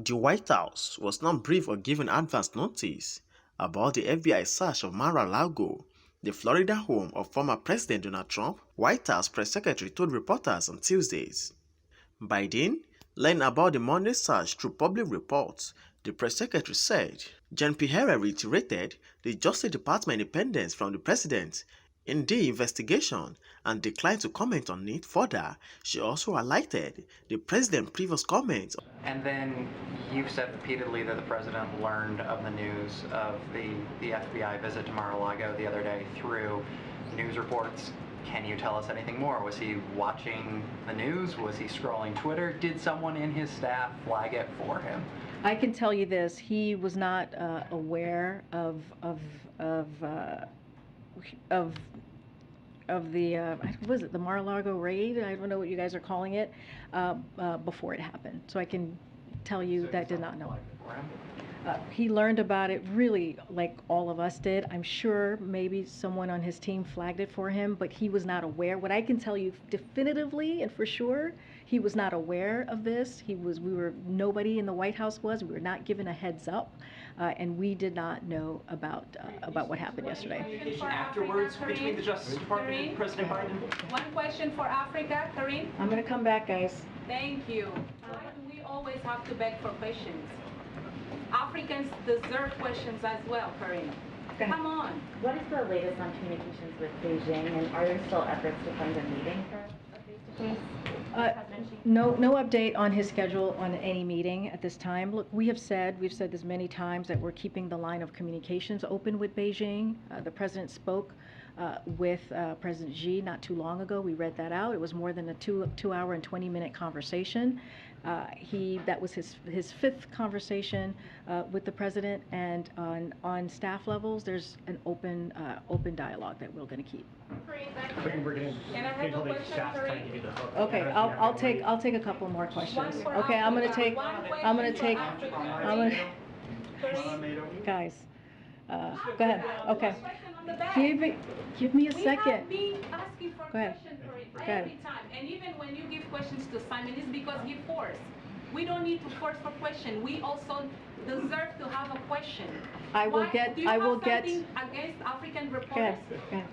The White House was not briefed or given advance notice about the FBI search of Mar-a-Lago, the Florida home of former President Donald Trump, White House press secretary told reporters on Tuesdays. Biden learned about the Monday search through public reports, the press secretary said. Jean-Pierre reiterated the Justice Department independence from the president in the investigation and declined to comment on it further. She also highlighted the president's previous comments. And then you've said repeatedly that the president learned of the news of the FBI visit to Mar-a-Lago the other day through news reports. Can you tell us anything more? Was he watching the news? Was he scrolling Twitter? Did someone in his staff flag it for him? I can tell you this: he was not aware of the was it the Mar-a-Lago raid? I don't know what you guys are calling it before it happened. So I can tell you that did not know. He learned about it really like all of us did. I'm sure maybe someone on his team flagged it for him, but he was not aware. What I can tell you definitively and for sure, he was not aware of this. Nobody in the White House was. We were not given a heads up, and we did not know about what happened yesterday. Communication Afterwards, between the Justice Department and President Biden. One question for Africa, Kareem. I'm going to come back, guys. Thank you. Why do we always have to beg for questions? Africans deserve questions as well, Kareem. Come on. What is the latest on communications with Beijing, and are there still efforts to find a meeting for a face-to-face? No update on his schedule on any meeting at this time. Look, we've said this many times that we're keeping the line of communications open with Beijing. The president spoke with President Xi not too long ago. We read that out. It was more than a two-hour and 20-minute conversation. That was his fifth conversation with the president, and on staff levels, there's an open dialogue that we're going to keep. Can I have a question, Kareem? Okay, I'll take a couple more questions. Okay, I'm gonna take. Guys, go ahead. Okay, give me a second. We have been asking for Go ahead. questions for Go ahead. every time, and even when you give questions to Simon, it's because he forced. We don't need to force for question. We also deserve to have a question. I will get. Do you have something against African reporters?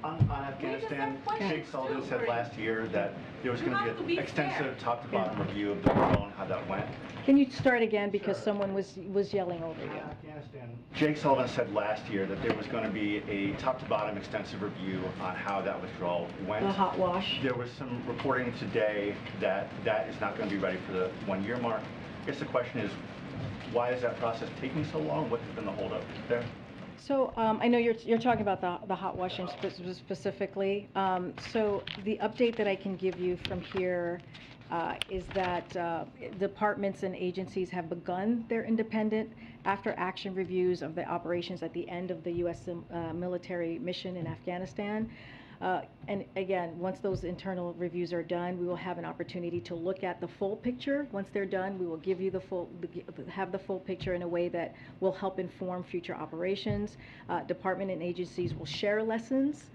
On Afghanistan, Jake Sullivan said last year that there was going to be an extensive top-to-bottom review of the wall and how that went. Can you start again because someone was yelling over you? Afghanistan. Jake Sullivan said last year that there was going to be a top-to-bottom extensive review on how that withdrawal went. The hot wash. There was some reporting today that that is not going to be ready for the one-year mark. I guess the question is, why is that process taking so long? What has been the holdup there? So I know you're talking about the hot washing specifically. So the update that I can give you from here is that departments and agencies have begun their independent after-action reviews of the operations at the end of the U.S. Military mission in Afghanistan. And again, once those internal reviews are done, we will have an opportunity to look at the full picture. Once they're done, we will give you the full picture in a way that will help inform future operations. Department and agencies will share lessons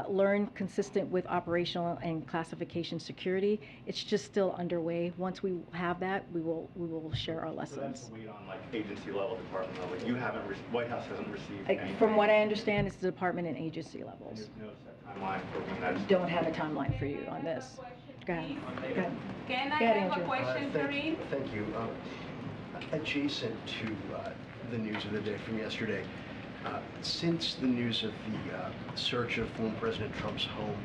learned consistent with operational and classification security. It's just still underway. Once we have that, we will share our lessons. So that's a wait on like agency level, department level. You haven't, White House hasn't received any. From what I understand, it's the department and agency levels. There's no set timeline for when that's. Don't have a timeline for you on this. Go ahead. Go ahead. Can I Go ahead, have a Andrew. question, Kareem? Thank you. Adjacent to the news of the day from yesterday, since the news of the search of former President Trump's home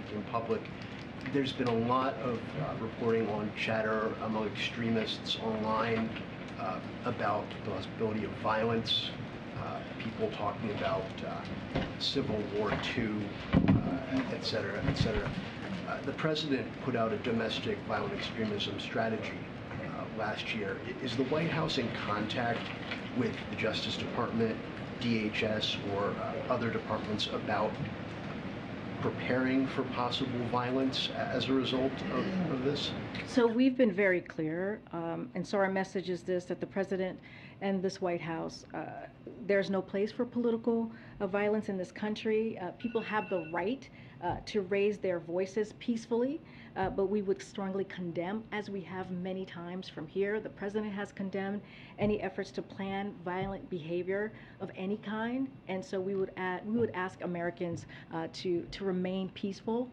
became public, there's been a lot of reporting on chatter among extremists online about the possibility of violence, people talking about Civil War II, et cetera, et cetera. The president put out a domestic violent extremism strategy last year. Is the White House in contact with the Justice Department, DHS, or other departments about preparing for possible violence as a result of this? So we've been very clear, and so our message is this, that the president and this White House, there's no place for political violence in this country. People have the right to raise their voices peacefully, but we would strongly condemn, as we have many times from here. The president has condemned any efforts to plan violent behavior of any kind, and so we would ask Americans to remain peaceful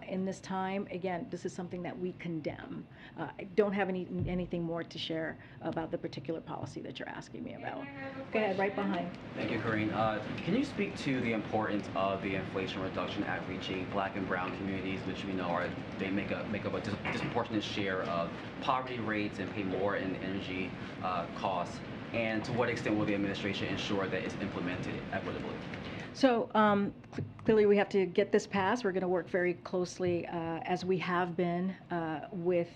in this time. Again, this is something that we condemn. I don't have anything more to share about the particular policy that you're asking me about. Go ahead, right behind. Thank you, Corinne. Can you speak to the importance of the Inflation Reduction Act reaching Black and Brown communities, which we know make up a disproportionate share of poverty rates and pay more in energy costs? And to what extent will the administration ensure that it's implemented equitably? So clearly we have to get this passed. We're going to work very closely, as we have been, with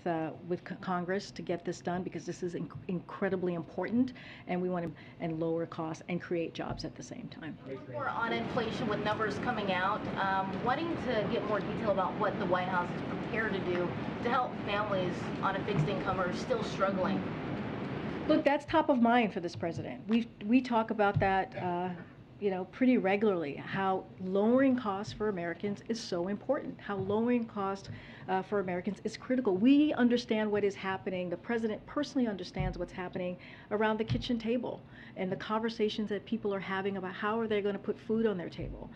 Congress to get this done, because this is incredibly important, and we want to lower costs and create jobs at the same time. More on inflation with numbers coming out, wanting to get more detail about what the White House is prepared to do to help families on a fixed income or still struggling. Look, that's top of mind for this president. We talk about that pretty regularly, how lowering costs for Americans is so important, how lowering costs for Americans is critical. We understand what is happening. The president personally understands what's happening around the kitchen table and the conversations that people are having about how are they going to put food on their table,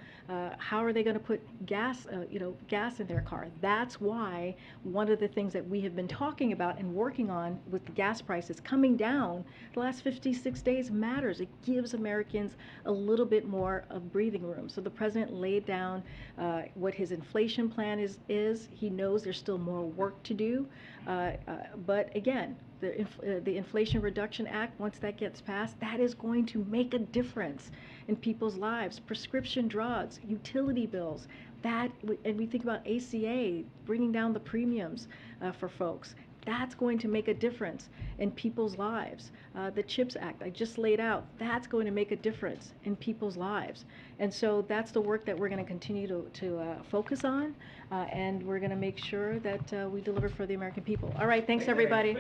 how are they going to put gas in their car. That's why one of the things that we have been talking about and working on with the gas prices coming down the last 56 days matters. It gives Americans a little bit more of breathing room. So the president laid down what his inflation plan is. He knows there's still more work to do, but again, the Inflation Reduction Act, once that gets passed, that is going to make a difference in people's lives. Prescription drugs, utility bills, and we think about ACA, bringing down the premiums for folks. That's going to make a difference in people's lives. The CHIPS Act I just laid out, that's going to make a difference in people's lives. And so that's the work that we're going to continue to focus on, and we're going to make sure that we deliver for the American people. All right, thanks everybody.